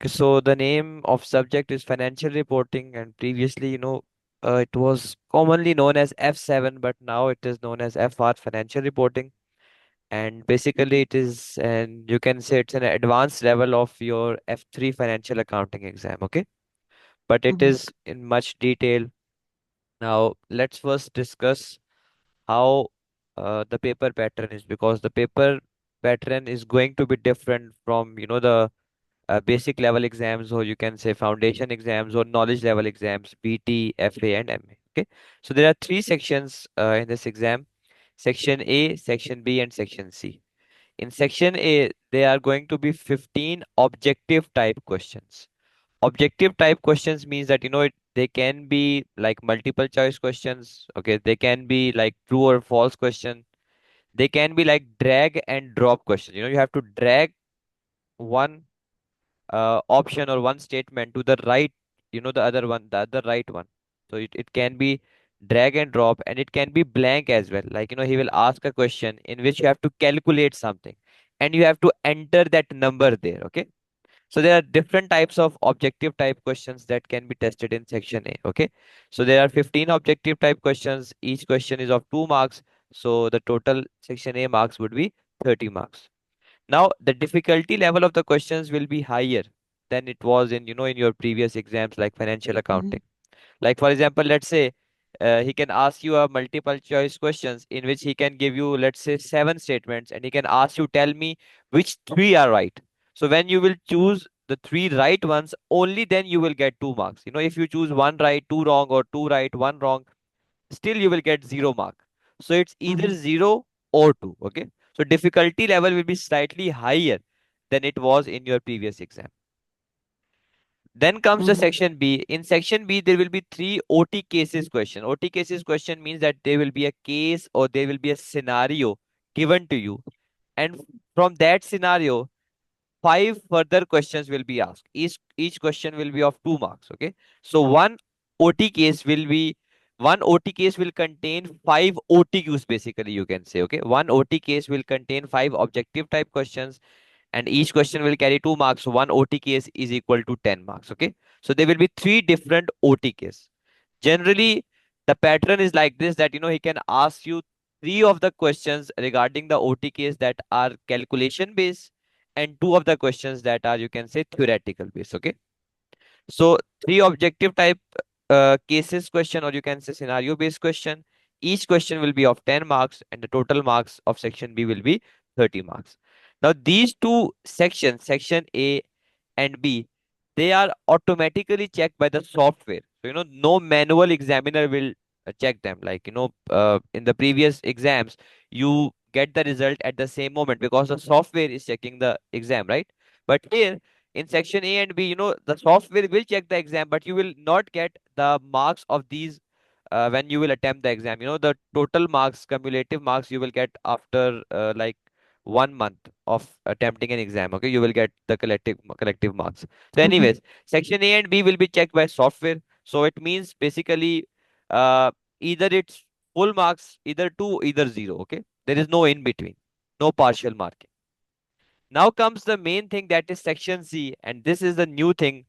Okay, so the name of subject is financial reporting, and previously, it was commonly known as F7, but now it is known as FR, financial reporting. And basically, it is, and you can say it's an advanced level of your F3 financial accounting exam. Okay, but it Mhm. is in much detail. Now, let's first discuss how the paper pattern is, because the paper pattern is going to be different from, the basic level exams, or you can say foundation exams or knowledge level exams, BT, FA, and MA. Okay, so there are three sections in this exam: section A, section B, and section C. In section A, there are going to be 15 objective type questions. Objective type questions means that they can be like multiple choice questions. Okay, they can be like true or false question. They can be like drag and drop questions. You have to drag one option or one statement to the right, the other one, the other right one. So it can be drag and drop, and it can be blank as well. Like, he will ask a question in which you have to calculate something and you have to enter that number there. Okay. So there are different types of objective type questions that can be tested in section A. Okay. So there are 15 objective type questions. Each question is of 2 marks. So the total section A marks would be 30 marks. Now, the difficulty level of the questions will be higher than it was in, in your previous exams like financial Mhm. accounting. Like, for example, let's say he can ask you a multiple choice questions in which he can give you, let's say, seven statements, and he can ask you, tell me which three are right. So when you will choose the three right ones, only then you will get 2 marks. If you choose one right, two wrong, or two right, one wrong, still you will get 0 mark. So it's either Mhm. 0 or 2. Okay. So difficulty level will be slightly higher than it was in your previous exam. Then comes the Mhm. section B. In section B, there will be three OT cases question. OT cases question means that there will be a case or there will be a scenario given to you. And from that scenario, five further questions will be asked. Each question will be of 2 marks. Okay. So one OT case will contain five OTQs, basically, you can say. Okay. One OT case will contain five objective type questions, and each question will carry 2 marks. So one OT case is equal to 10 marks. Okay. So there will be three different OT cases. Generally, the pattern is like this, that he can ask you three of the questions regarding the OT case that are calculation based, and two of the questions that are, you can say, theoretical based. Okay. So three objective type cases question, or you can say scenario based question. Each question will be of 10 marks, and the total marks of section B will be 30 marks. Now these two sections, section A and B, they are automatically checked by the software. So no manual examiner will check them. Like, in the previous exams, you get the result at the same moment because the software is checking the exam, right? But here in section A and B, the software will check the exam, but you will not get the marks of these when you will attempt the exam. The total marks, cumulative marks, you will get after like 1 month of attempting an exam. Okay, you will get the collective marks. So, Mhm. anyways, section A and B will be checked by software. So it means basically, uh, either it's full marks, either two, either zero. Okay, there is no in between, no partial marking. Now comes the main thing, that is section C, and this is the new thing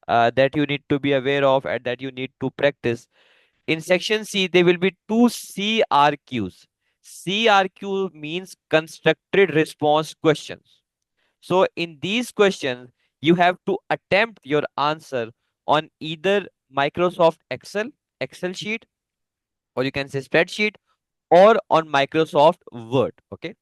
that you need to be aware of and that you need to practice. In section C, there will be two CRQs. CRQ means constructed response questions. So in these questions, you have to attempt your answer on either Microsoft Excel sheet, or you can say spreadsheet, or on Microsoft Word. Okay.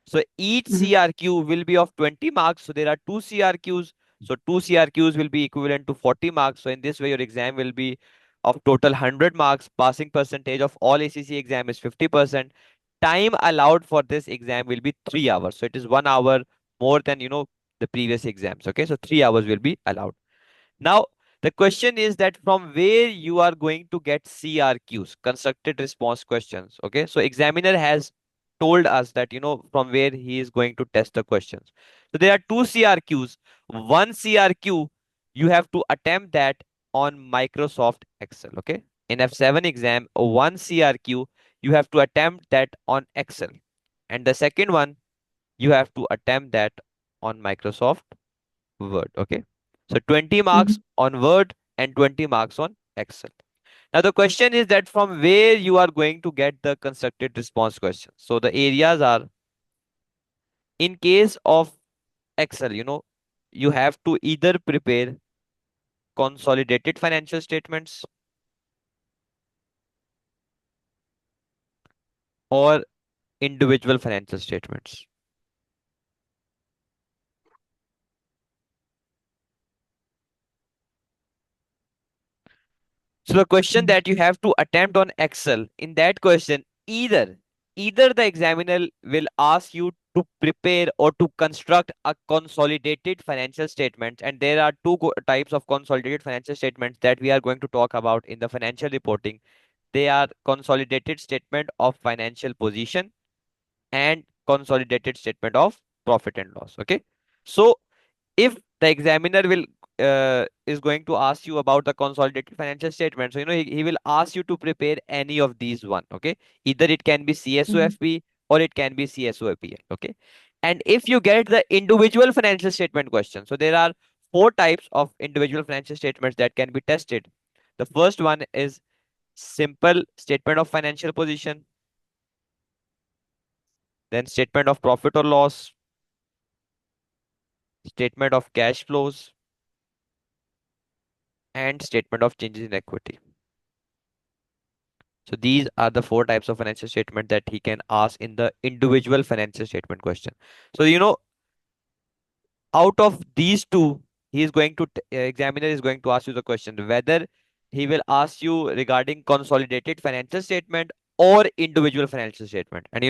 So each Mhm. CRQ will be of 20 marks. So there are two CRQs. So two CRQs will be equivalent to 40 marks. So in this way, your exam will be of total 100 marks. Passing percentage of all ACC exam is 50%. Time allowed for this exam will be 3 hours. So it is 1 hour more than, the previous exams. Okay. So 3 hours will be allowed. Now, the question is that from where you are going to get CRQs, constructed response questions. Okay. So examiner has told us that, from where he is going to test the questions. So there are two CRQs. One CRQ, you have to attempt that on Microsoft Excel. Okay. In F7 exam, one CRQ, you have to attempt that on Excel. And the second one, you have to attempt that on Microsoft Word. Okay. So 20 marks Mhm. on Word and 20 marks on Excel. Now the question is that from where you are going to get the constructed response question. So the areas are, in case of Excel, you have to either prepare consolidated financial statements or individual financial statements. So the question Mm. that you have to attempt on Excel, in that question, either the examiner will ask you to prepare or to construct a consolidated financial statement, and there are two types of consolidated financial statements that we are going to talk about in the financial reporting. They are consolidated statement of financial position and consolidated statement of profit and loss. Okay. So if the examiner will is going to ask you about the consolidated financial statement, so he will ask you to prepare any of these one. Okay. Either it can be Mhm. CSOFP or it can be CSOAPL. Okay. And if you get the individual financial statement question, so there are four types of individual financial statements that can be tested. The first one is simple statement of financial position, then statement of profit or loss, statement of cash flows, and statement of changes in equity. So these are the four types of financial statement that he can ask in the individual financial statement question. So out of these two, he is going to examiner is going to ask you the question whether he will ask you regarding consolidated financial statement or individual financial statement. And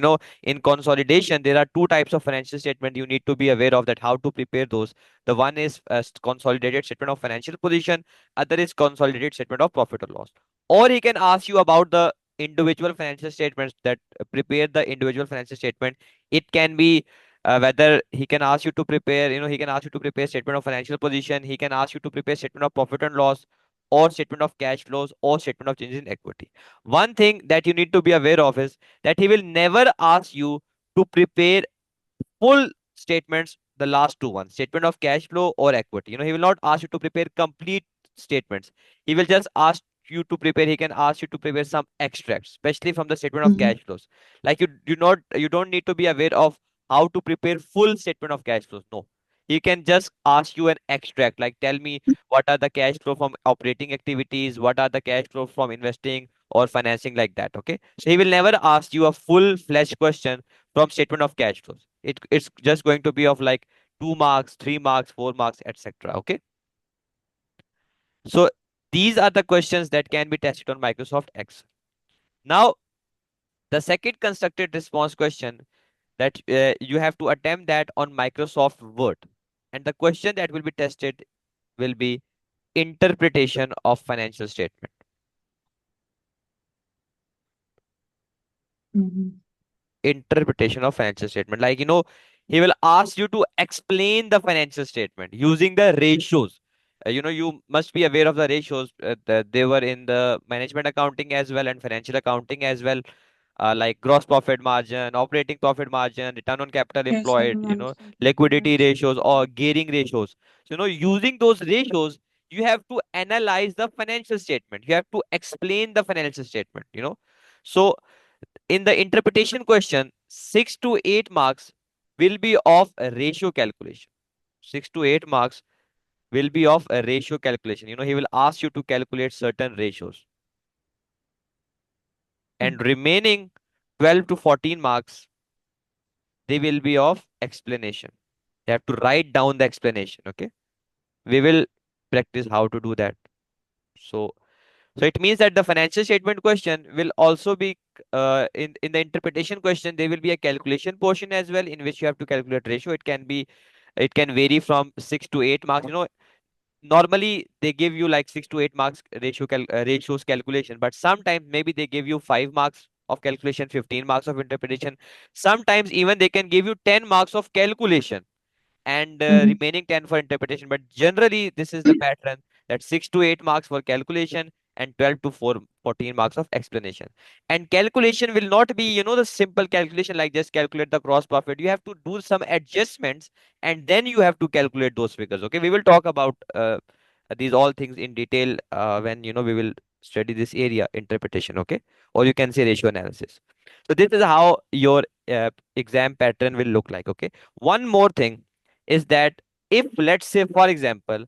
in consolidation there are two types of financial statement you need to be aware of, that how to prepare those. The one is consolidated statement of financial position, other is consolidated statement of profit or loss. Or he can ask you about the individual financial statements, that prepare the individual financial statement. It can be whether he can ask you to prepare, he can ask you to prepare statement of financial position, he can ask you to prepare statement of profit and loss, or statement of cash flows, or statement of changes in equity. One thing that you need to be aware of is that he will never ask you to prepare full statements, the last two ones, statement of cash flow or equity. He will not ask you to prepare complete statements. He will just ask you to prepare, he can ask you to prepare some extracts, especially from the statement of Mhm. cash flows. Like you don't need to be aware of how to prepare full statement of cash flows. No. He can just ask you an extract, like tell me what are the cash flow from operating activities, what are the cash flow from investing or financing, like that. Okay. So he will never ask you a full fledged question from statement of cash flows. It's just going to be of like 2 marks, 3 marks, 4 marks, etc. Okay. So these are the questions that can be tested on Microsoft Excel. Now, the second constructed response question that you have to attempt that on Microsoft Word. And the question that will be tested will be interpretation of financial statement. Mhm. Interpretation of financial statement. Like, he will ask you to explain the financial statement using the ratios. You must be aware of the ratios. That they were in the management accounting as well and financial accounting as well. Like gross profit margin, operating profit margin, return on capital Yes, I employed, have understood. liquidity Yes. ratios or gearing ratios. So, using those ratios, you have to analyze the financial statement. You have to explain the financial statement. So in the interpretation question, 6 to 8 marks will be of a ratio calculation. 6 to 8 marks will be of a ratio calculation. He will ask you to calculate certain ratios. And Mm. remaining 12 to 14 marks, they will be of explanation. You have to write down the explanation. Okay. We will practice how to do that. So, so it means that the financial statement question will also be in the interpretation question. There will be a calculation portion as well in which you have to calculate ratio. It can vary from 6 to 8 marks. Normally they give you like 6 to 8 marks ratios calculation, but sometimes maybe they give you 5 marks of calculation, 15 marks of interpretation. Sometimes even they can give you 10 marks of calculation and Mhm. remaining 10 for interpretation. But generally, this is the pattern, that 6 to 8 marks for calculation and 12 to 14 marks of explanation. And calculation will not be, the simple calculation like just calculate the gross profit. You have to do some adjustments, and then you have to calculate those figures. Okay, we will talk about these all things in detail when we will study this area interpretation. Okay, or you can say ratio analysis. So this is how your exam pattern will look like. Okay, one more thing is that if, let's say, for example,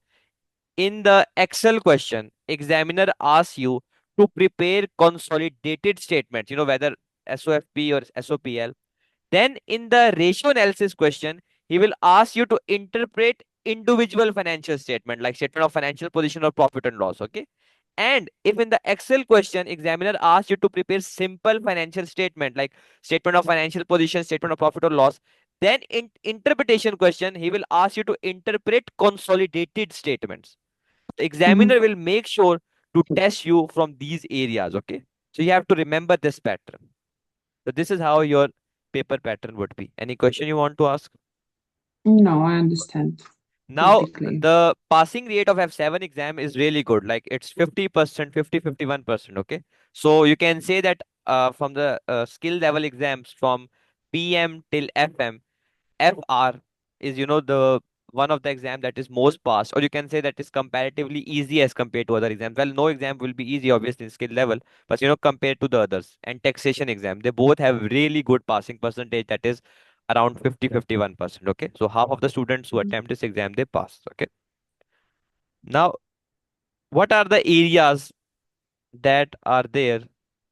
in the Excel question, examiner asks you to prepare consolidated statements, whether SOFP or SOPL. Then in the ratio analysis question, he will ask you to interpret individual financial statement, like statement of financial position or profit and loss. Okay. And if in the Excel question, examiner asks you to prepare simple financial statement, like statement of financial position, statement of profit or loss, then in interpretation question, he will ask you to interpret consolidated statements. The Mm-hmm. examiner will make sure to test you from these areas. Okay. So you have to remember this pattern. So this is how your paper pattern would be. Any question you want to ask? No, I understand. Now, Totally clear. the passing rate of F7 exam is really good. Like it's 50%, 51%. Okay. So you can say that from the skill level exams from PM till FR is, the one of the exam that is most passed, or you can say that is comparatively easy as compared to other exams. Well, no exam will be easy, obviously, in skill level, but compared to the others and taxation exam, they both have really good passing percentage, that is around 51%. Okay, so half of the students who attempt this exam, they pass. Okay, now what are the areas that are there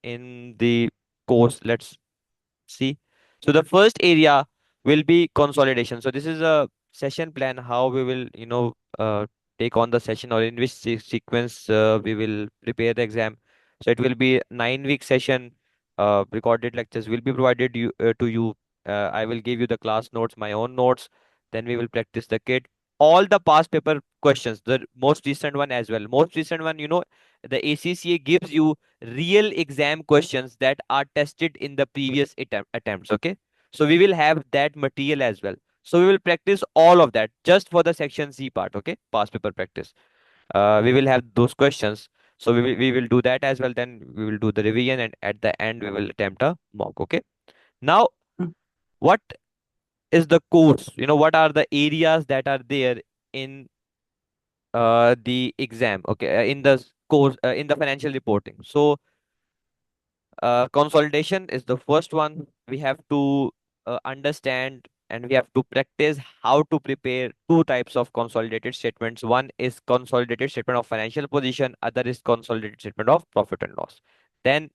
in the course? Let's see. So the first area will be consolidation. So this is a session plan, how we will, take on the session, or in which sequence we will prepare the exam. So it will be 9 week session. Recorded lectures will be provided to you. I will give you the class notes, my own notes. Then we will practice the kit. All the past paper questions, the most recent one as well. Most recent one, the ACCA gives you real exam questions that are tested in the previous attempts. Okay, so we will have that material as well. So we will practice all of that just for the section C part. Okay, past paper practice. We will have those questions, so we will do that as well. Then we will do the revision, and at the end we will attempt a mock. Okay, now what is the course? What are the areas that are there in the exam? Okay, in the course, in the financial reporting. So consolidation is the first one. We have to understand, and we have to practice how to prepare two types of consolidated statements. One is consolidated statement of financial position, other is consolidated statement of profit and loss. Then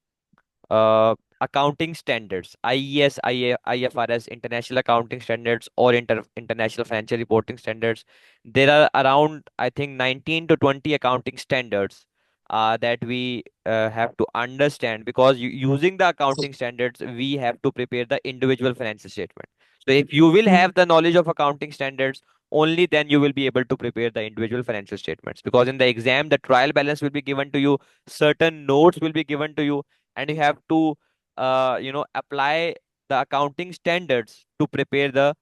accounting standards, IES, IFRS, International Accounting Standards, or International Financial Reporting Standards. There are around, I think, 19 to 20 accounting standards that we have to understand, because using the accounting standards, we have to prepare the individual financial statement. So if you will Mm-hmm. have the knowledge of accounting standards, only then you will be able to prepare the individual financial statements, because in the exam the trial balance will be given to you, certain notes will be given to you, and you have to apply the accounting standards to prepare the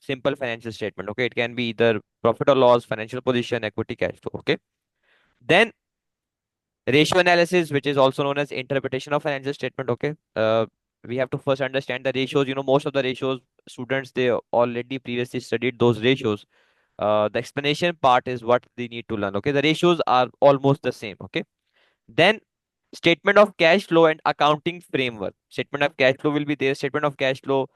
simple financial statement. Okay, it can be either profit or loss, financial position, equity, cash flow. Okay, then ratio analysis, which is also known as interpretation of financial statement. Okay, we have to first understand the ratios. Most of the ratios, students, they already previously studied those ratios. The explanation part is what they need to learn. Okay, the ratios are almost the same. Okay, then statement of cash flow and accounting framework. Statement of cash flow will be there. Statement of cash flow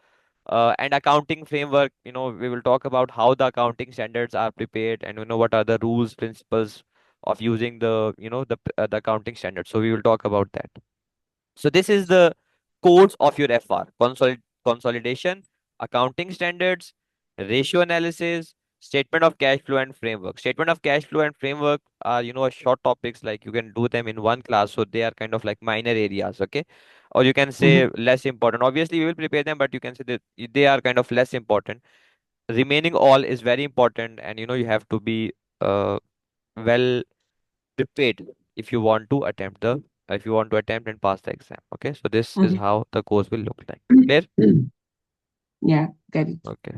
and accounting framework. We will talk about how the accounting standards are prepared, and what are the rules, principles of using the accounting standards. So we will talk about that. So this is the codes of your FR: consolidation, accounting standards, ratio analysis, statement of cash flow and framework. Statement of cash flow and framework are, short topics, like you can do them in one class, so they are kind of like minor areas. Okay, or you can Mm-hmm. say less important. Obviously, we will prepare them, but you can say that they are kind of less important. Remaining all is very important, and you have to be well prepared if you want to attempt the if you want to attempt and pass the exam. Okay, so this is how the course will look like. Clear? Mm-hmm. Yeah, get it. Okay.